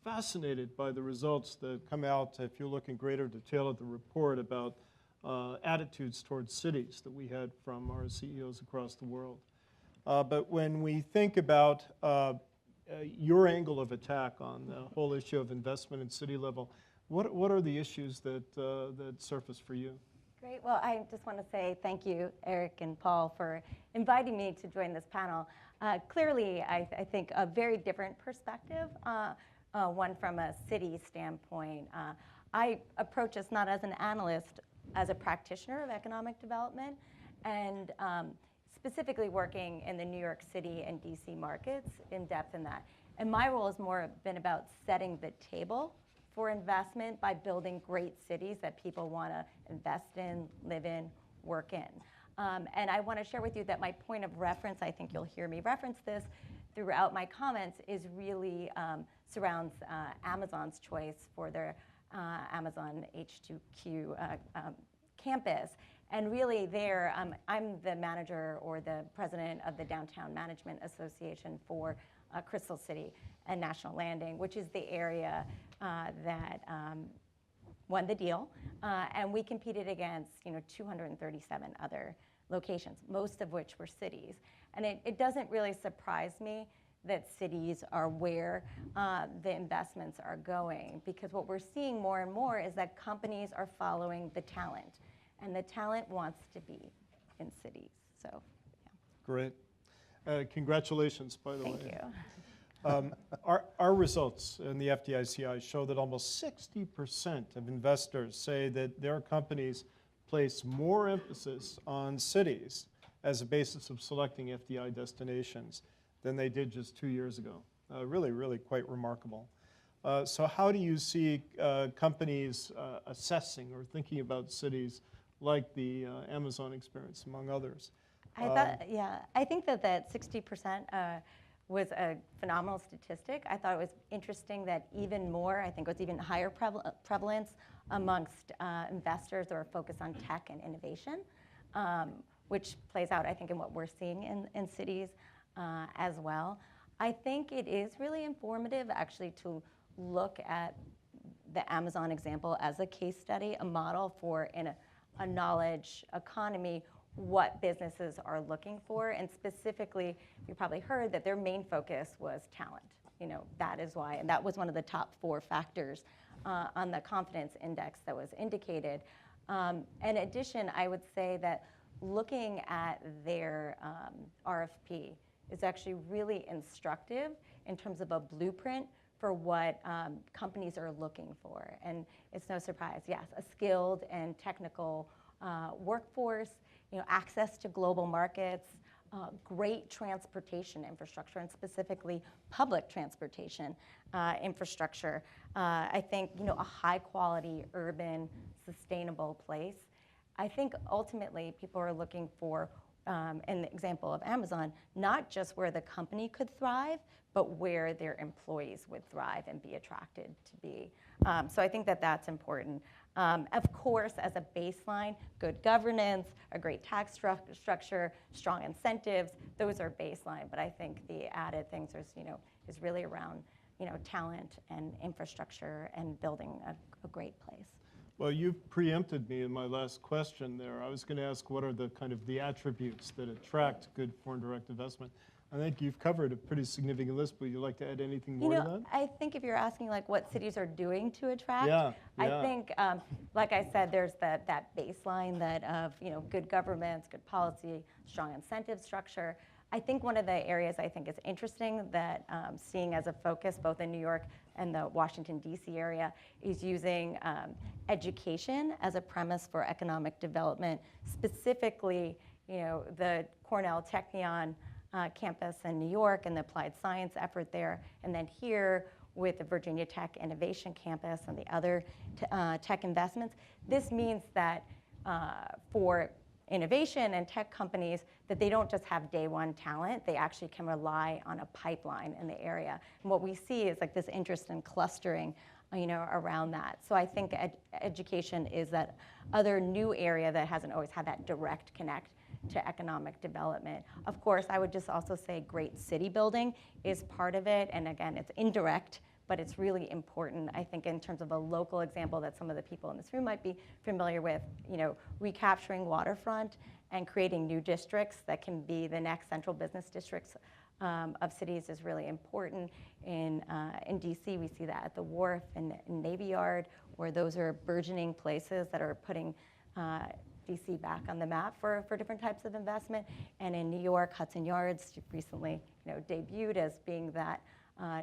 fascinated by the results that come out, if you look in greater detail at the report, about attitudes towards cities that we had from our CEOs across the world. But when we think about your angle of attack on the whole issue of investment at city level, what are the issues that surface for you? Great. Well, I just want to say thank you, Eric and Paul, for inviting me to join this panel. Clearly, I think a very different perspective, one from a city standpoint. I approach this not as an analyst, as a practitioner of economic development, and specifically working in the New York City and DC markets in depth in that. And my role has more been about setting the table for investment by building great cities that people want to invest in, live in, work in. And I want to share with you that my point of reference, I think you'll hear me reference this throughout my comments, is really surrounds Amazon's choice for their Amazon H2Q campus. And really there, I'm the manager or the president of the Downtown Management Association for Crystal City and National Landing, which is the area that won the deal. And we competed against 237 other locations, most of which were cities. And it doesn't really surprise me that cities are where the investments are going, because what we're seeing more and more is that companies are following the talent, and the talent wants to be in cities. So, yeah. Great. Congratulations, by the way. Thank you. Our results in the FDICI show that almost 60% of investors say that their companies place more emphasis on cities as a basis of selecting FDI destinations than they did just 2 years ago. Really, really quite remarkable. So how do you see companies assessing or thinking about cities like the Amazon experience, among others? I thought, yeah, I think that 60% was a phenomenal statistic. I thought it was interesting that even more, I think it was even higher prevalence amongst investors that are focused on tech and innovation, which plays out, I think, in what we're seeing in cities as well. I think it is really informative, actually, to look at the Amazon example as a case study, a model for in a knowledge economy, what businesses are looking for. And specifically, you probably heard that their main focus was talent. You know, that is why, and that was one of the top 4 factors on the confidence index that was indicated. In addition, I would say that looking at their RFP is actually really instructive in terms of a blueprint for what companies are looking for. And it's no surprise, yes, a skilled and technical workforce, you know, access to global markets, great transportation infrastructure, and specifically public transportation infrastructure. I think, you know, a high quality, urban, sustainable place. I think ultimately people are looking for, in the example of Amazon, not just where the company could thrive, but where their employees would thrive and be attracted to be. So I think that that's important. Of course, as a baseline, good governance, a great tax structure, strong incentives, those are baseline. But I think the added things is really around, you know, talent and infrastructure and building a great place. Well, you preempted me in my last question there. I was going to ask what are the kind of the attributes that attract good foreign direct investment. I think you've covered a pretty significant list, but would you like to add anything more to that? I think if you're asking like what cities are doing to attract, yeah. I think, like I said, there's that baseline that of, you know, good governance, good policy, strong incentive structure. I think one of the areas I think is interesting that seeing as a focus both in New York and the Washington, D.C. area is using education as a premise for economic development, specifically, you know, the Cornell Technion campus in New York and the applied science effort there, and then here with the Virginia Tech Innovation Campus and the other tech investments. This means that for innovation and tech companies, that they don't just have day one talent, they actually can rely on a pipeline in the area. And what we see is like this interest in clustering, you know, around that. So I think education is that other new area that hasn't always had that direct connect to economic development. Of course, I would just also say great city building is part of it. And again, it's indirect, but it's really important, I think, in terms of a local example that some of the people in this room might be familiar with, you know, recapturing waterfront and creating new districts that can be the next central business districts of cities is really important. In DC, we see that at the Wharf and Navy Yard, where those are burgeoning places that are putting DC back on the map for different types of investment. And in New York, Hudson Yards recently, you know, debuted as being that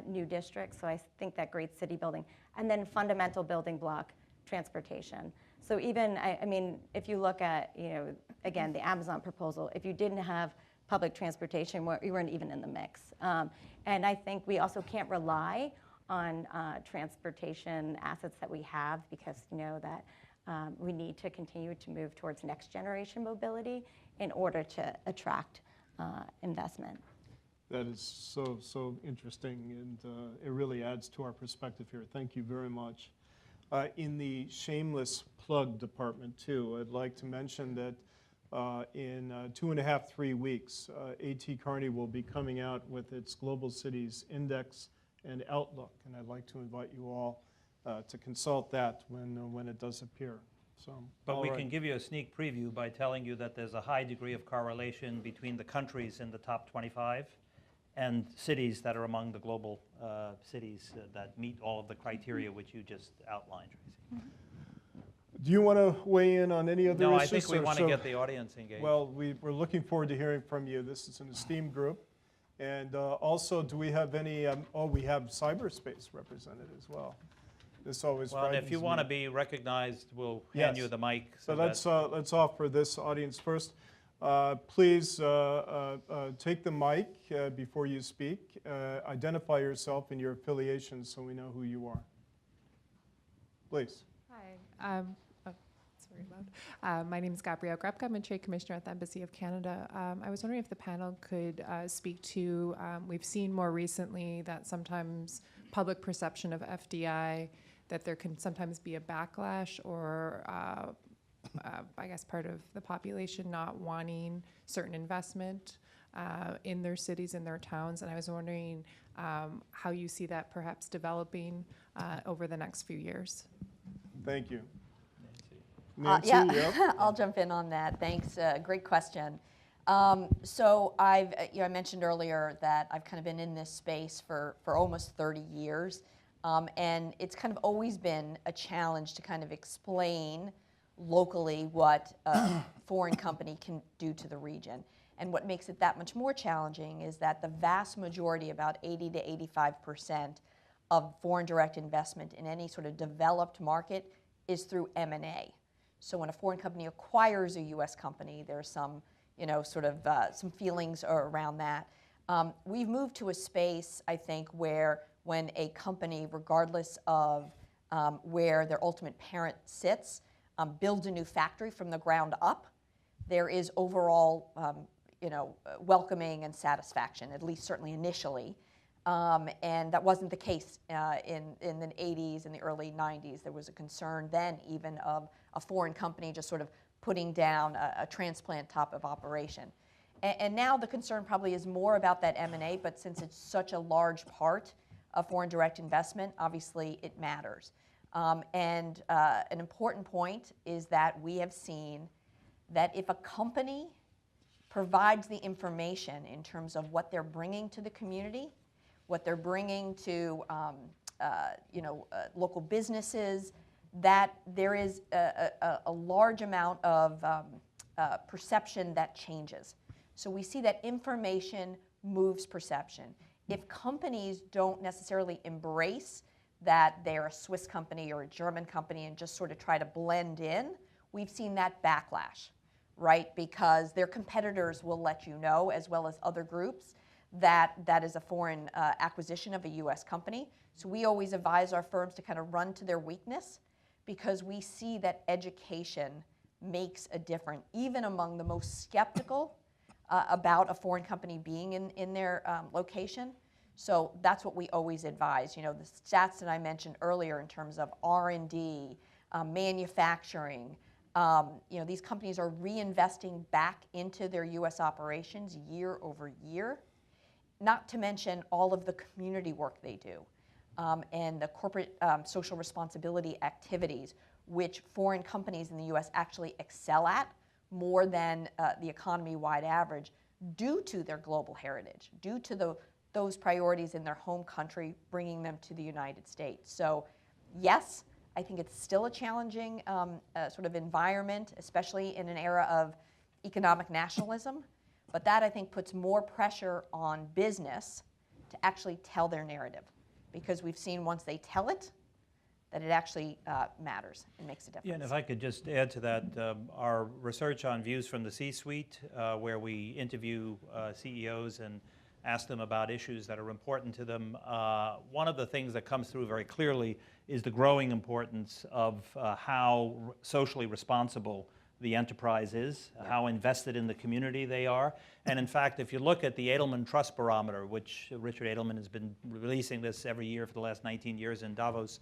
new district. So I think that great city building. And then fundamental building block, transportation. So even, I mean, if you look at, you know, again, the Amazon proposal, if you didn't have public transportation, you weren't even in the mix. And I think we also can't rely on transportation assets that we have because, you know, that we need to continue to move towards next generation mobility in order to attract investment. That is so interesting, and it really adds to our perspective here. Thank you very much. In the shameless plug department, too, I'd like to mention that in 2.5, 3 weeks, A.T. Kearney will be coming out with its Global Cities Index and Outlook, and I'd like to invite you all to consult that when it does appear. So, but we can give you a sneak preview by telling you that there's a high degree of correlation between the countries in the top 25 and cities that are among the global cities that meet all of the criteria which you just outlined, Tracy. Do you want to weigh in on any other issues? No, I think we want to get the audience engaged. Well, we're looking forward to hearing from you. This is an esteemed group. And also, do we have any, we have cyberspace represented as well. This always well, and if you want to be recognized, we'll hand you the mic. So let's offer this audience first. Please take the mic before you speak. Identify yourself and your affiliations so we know who you are. Please. Hi. Very loud. My name is Gabrielle Grepka. I'm a Trade Commissioner at the Embassy of Canada. I was wondering if the panel could speak to, we've seen more recently that sometimes public perception of FDI, that there can sometimes be a backlash or I guess part of the population not wanting certain investment in their cities, in their towns. And I was wondering how you see that perhaps developing over the next few years. Thank you. Yeah, yep. I'll jump in on that. Thanks. Great question. So I mentioned earlier that I've kind of been in this space for almost 30 years. And it's kind of always been a challenge to kind of explain locally what a foreign company can do to the region. And what makes it that much more challenging is that the vast majority, about 80 to 85% of foreign direct investment in any sort of developed market is through M&A. So when a foreign company acquires a U.S. company, there's some, some feelings around that. We've moved to a space, I think, where when a company, regardless of where their ultimate parent sits, builds a new factory from the ground up, there is overall, welcoming and satisfaction, at least certainly initially. And that wasn't the case in the 80s and the early 90s. There was a concern then even of a foreign company just sort of putting down a transplant type of operation. And now the concern probably is more about that M&A, but since it's such a large part of foreign direct investment, obviously it matters. And an important point is that we have seen that if a company provides the information in terms of what they're bringing to the community, what they're bringing to local businesses, that there is a large amount of perception that changes. So we see that information moves perception. If companies don't necessarily embrace that they're a Swiss company or a German company and just sort of try to blend in, we've seen that backlash, right? Because their competitors will let you know, as well as other groups, that that is a foreign acquisition of a U.S. company. So we always advise our firms to kind of run to their weakness, because we see that education makes a difference, even among the most skeptical about a foreign company being in their location. So that's what we always advise. The stats that I mentioned earlier in terms of R&D, manufacturing, these companies are reinvesting back into their U.S. operations year over year, not to mention all of the community work they do. And the corporate social responsibility activities, which foreign companies in the U.S. actually excel at more than the economy-wide average, due to their global heritage, due to those priorities in their home country, bringing them to the United States. So yes, I think it's still a challenging sort of environment, especially in an era of economic nationalism, but that I think puts more pressure on business to actually tell their narrative. Because we've seen once they tell it, that it actually matters and makes a difference. Yeah, and if I could just add to that, our research on views from the C-suite, where we interview CEOs and ask them about issues that are important to them, one of the things that comes through very clearly is the growing importance of how socially responsible the enterprise is, how invested in the community they are. And in fact, if you look at the Edelman Trust Barometer, which Richard Edelman has been releasing this every year for the last 19 years in Davos,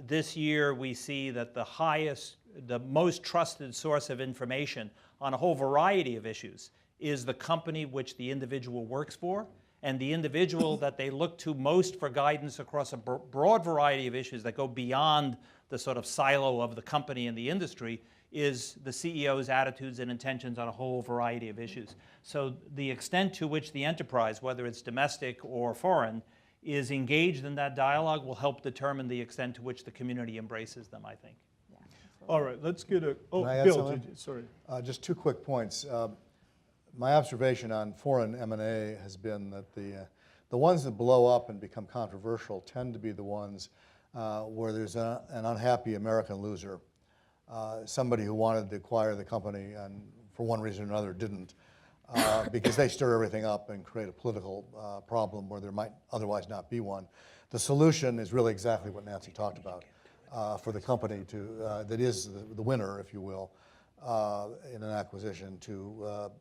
this year we see that the most trusted source of information on a whole variety of issues is the company which the individual works for, and the individual that they look to most for guidance across a broad variety of issues that go beyond the sort of silo of the company and the industry is the CEO's attitudes and intentions on a whole variety of issues. So the extent to which the enterprise, whether it's domestic or foreign, is engaged in that dialogue will help determine the extent to which the community embraces them, I think. Yeah, All right, let's get a, Can I add Bill, something? sorry. Just 2 quick points. My observation on foreign M&A has been that the ones that blow up and become controversial tend to be the ones where there's an unhappy American loser. Somebody who wanted to acquire the company and for one reason or another didn't, because they stir everything up and create a political problem where there might otherwise not be one. The solution is really exactly what Nancy talked about. for the company to, that is the winner, if you will, in an acquisition to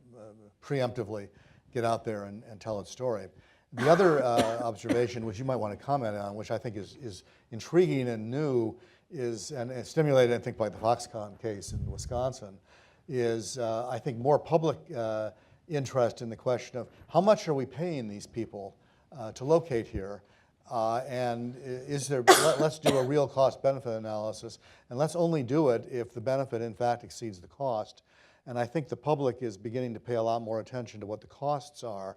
preemptively get out there and tell its story. The other observation, which you might want to comment on, which I think is intriguing and new, is, and stimulated, I think, by the Foxconn case in Wisconsin, is I think more public interest in the question of how much are we paying these people to locate here, and is there, let's do a real cost-benefit analysis, and let's only do it if the benefit in fact exceeds the cost. And I think the public is beginning to pay a lot more attention to what the costs are,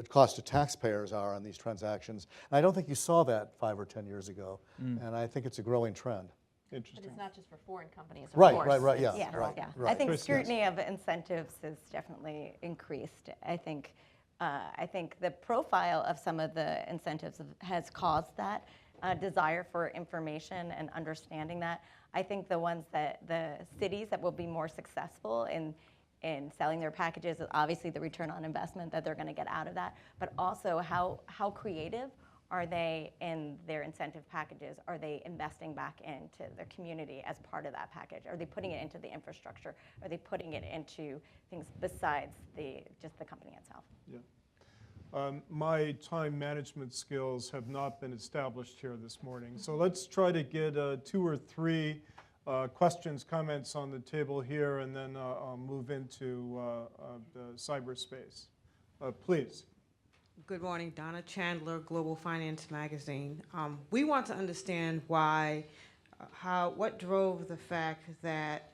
cost to taxpayers are on these transactions. And I don't think you saw that 5 or 10 years ago, and I think it's a growing trend. Interesting. But it's not just for foreign companies, of Right, course. right, yeah. Yeah, right, yeah. right. I think Chris, scrutiny of incentives has definitely increased. I think the profile of some of the incentives has caused that desire for information and understanding that. I think the ones that the cities that will be more successful in selling their packages is obviously the return on investment that they're going to get out of that, but also how creative are they in their incentive packages? Are they investing back into their community as part of that package? Are they putting it into the infrastructure? Are they putting it into things besides just the company itself? Yeah. My time management skills have not been established here this morning. So let's try to get 2 or 3 questions, comments on the table here, and then I'll move into the cyberspace. Please. Good morning, Donna Chandler, Global Finance Magazine. We want to understand what drove the fact that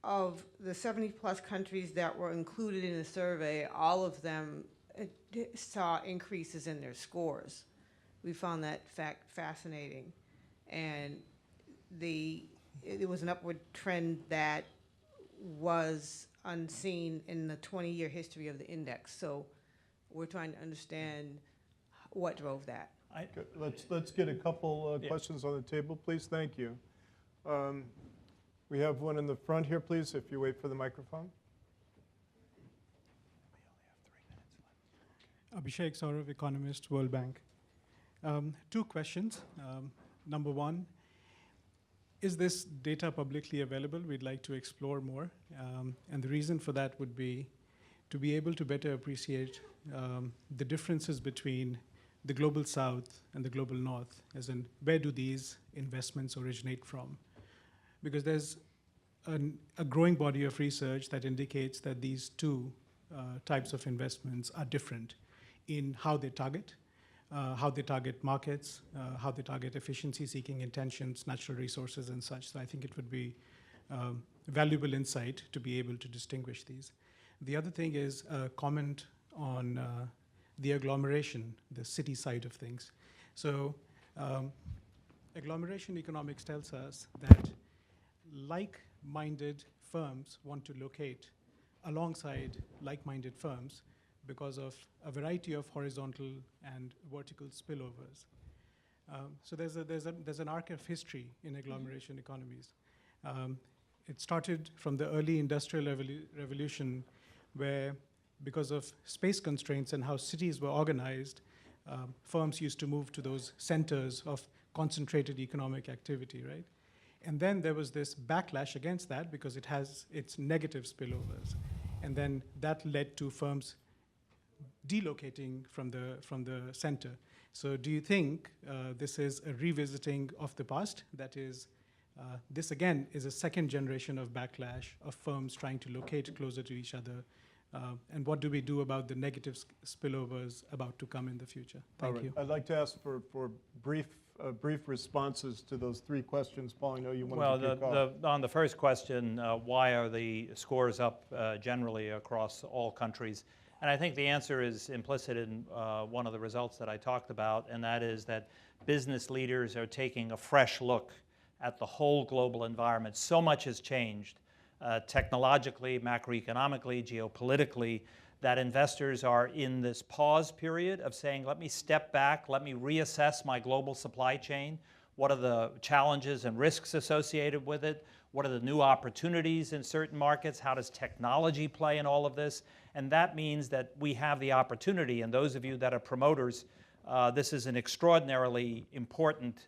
of the 70+ countries that were included in the survey, all of them saw increases in their scores. We found that fact fascinating. And it was an upward trend that was unseen in the 20-year history of the index. So we're trying to understand what drove that. Good. Let's get a couple questions on the table, please. Thank you. We have one in the front here, please, if you wait for the microphone. Abhishek Saurav, economist, World Bank. 2 questions. Number 1, is this data publicly available? We'd like to explore more. And the reason for that would be to be able to better appreciate the differences between the global south and the global north, as in where do these investments originate from? Because there's a growing body of research that indicates that these 2 types of investments are different in how they target markets, how they target efficiency-seeking intentions, natural resources, and such. So I think it would be valuable insight to be able to distinguish these. The other thing is a comment on the agglomeration, the city side of things. So agglomeration economics tells us that like-minded firms want to locate alongside like-minded firms because of a variety of horizontal and vertical spillovers. So there's an arc of history in agglomeration economies. It started from the early industrial revolution, where because of space constraints and how cities were organized, firms used to move to those centers of concentrated economic activity, right? And then there was this backlash against that because it has its negative spillovers. And then that led to firms delocating from the center. So do you think this is a revisiting of the past? That is, this again is a second generation of backlash of firms trying to locate closer to each other. And what do we do about the negative spillovers about to come in the future? Thank you. I'd like to ask for brief responses to those 3 questions. Paul, I know you wanted to kick off. On the first question, why are the scores up generally across all countries? And I think the answer is implicit in one of the results that I talked about, and that is that business leaders are taking a fresh look at the whole global environment. So much has changed technologically, macroeconomically, geopolitically, that investors are in this pause period of saying, let me step back, let me reassess my global supply chain. What are the challenges and risks associated with it? What are the new opportunities in certain markets? How does technology play in all of this? And that means that we have the opportunity, and those of you that are promoters this is an extraordinarily important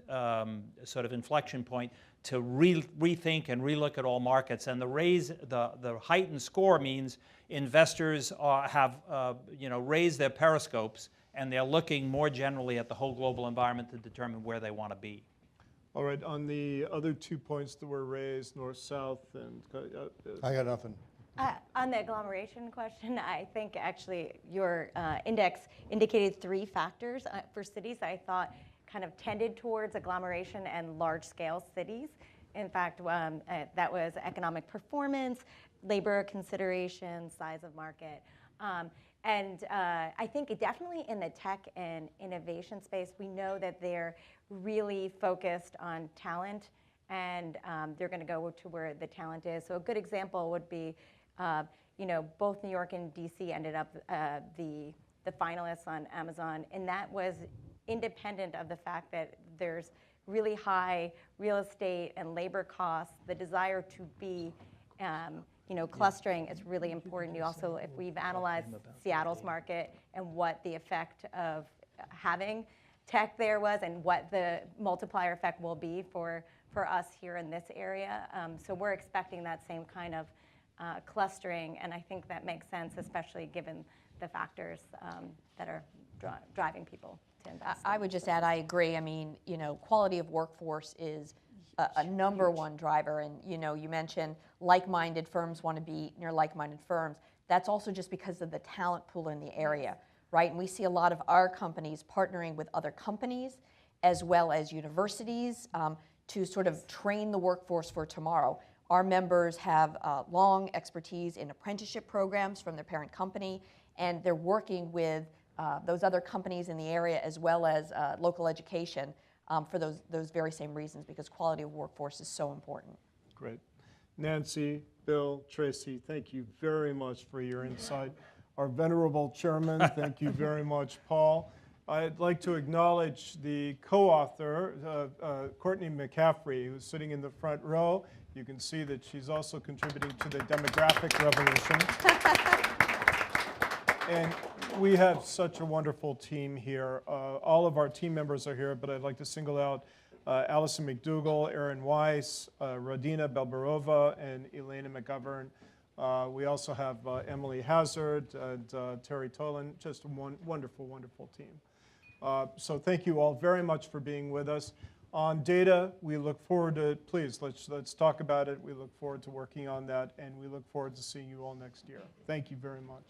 sort of inflection point to rethink and relook at all markets. And the heightened score means investors have raised their periscopes, and they're looking more generally at the whole global environment to determine where they want to be. All right, on the other 2 points that were raised, north-south, and I got nothing. On the agglomeration question, I think actually your index indicated 3 factors for cities I thought kind of tended towards agglomeration and large-scale cities. In fact, that was economic performance, labor considerations, size of market. And I think definitely in the tech and innovation space, we know that they're really focused on talent, and they're going to go to where the talent is. So a good example would be, both New York and DC ended up the finalists on Amazon, and that was independent of the fact that there's really high real estate and labor costs. The desire to be clustering is really important. You also, if we've analyzed Seattle's market and what the effect of having tech there was and what the multiplier effect will be for us here in this area. So we're expecting that same kind of clustering, and I think that makes sense, especially given the factors that are driving people to invest. I would just add, I agree. I mean, quality of workforce is a number one driver, and you mentioned like-minded firms want to be near like-minded firms. That's also just because of the talent pool in the area, right? And we see a lot of our companies partnering with other companies as well as universities to sort of train the workforce for tomorrow. Our members have long expertise in apprenticeship programs from their parent company, and they're working with those other companies in the area as well as local education for those very same reasons, because quality of workforce is so important. Great. Nancy, Bill, Tracy, thank you very much for your insight. Our venerable chairman, thank you very much, Paul. I'd like to acknowledge the co-author, Courtney McCaffrey, who's sitting in the front row. You can see that she's also contributing to the demographic revolution. And we have such a wonderful team here. All of our team members are here, but I'd like to single out Allison McDougall, Aaron Weiss, Radina Belbarova, and Elena McGovern. We also have Emily Hazard and Terry Tolan, just a wonderful, wonderful team. So thank you all very much for being with us. On data, we look forward to, please, let's talk about it. We look forward to working on that, and we look forward to seeing you all next year. Thank you very much.